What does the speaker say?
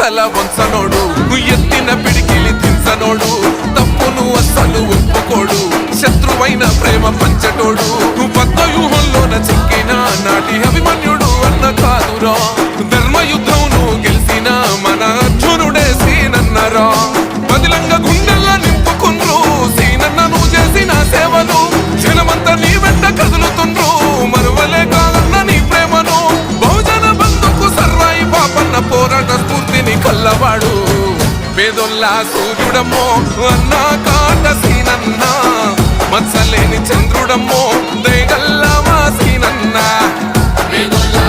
తల వంచనోడు ఎత్తిన పిడికిలి దించనోడు తప్పును అస్సలు ఒప్పుకోడు శత్రువైన ప్రేమ పంచటోడు పద్మవ్యూహంలోన చిక్కిన నాటి అభిమన్యుడు అన్న కాదురా ధర్మయుద్ధంను గెలిసిన మన అర్జునుడే సీనన్నరా బదిలంగా గుండెల్లా నింపుకుండ్రు సీనన్నను చేసిన సేవలు జనమంతా నీ వెంట కదులుతుండ్రు మరువలే కాదన్న నీ ప్రేమను బహుజన బంధుకు సర్వాయి పాపన్న పోరాట స్ఫూర్తిని కల్లవాడు పేదొల్లా సూర్యుడమ్మో అన్నా కాట సీనన్న మత్సలేని చంద్రుడమ్మో దయగల్లా మా సీనన్న పేదొల్లా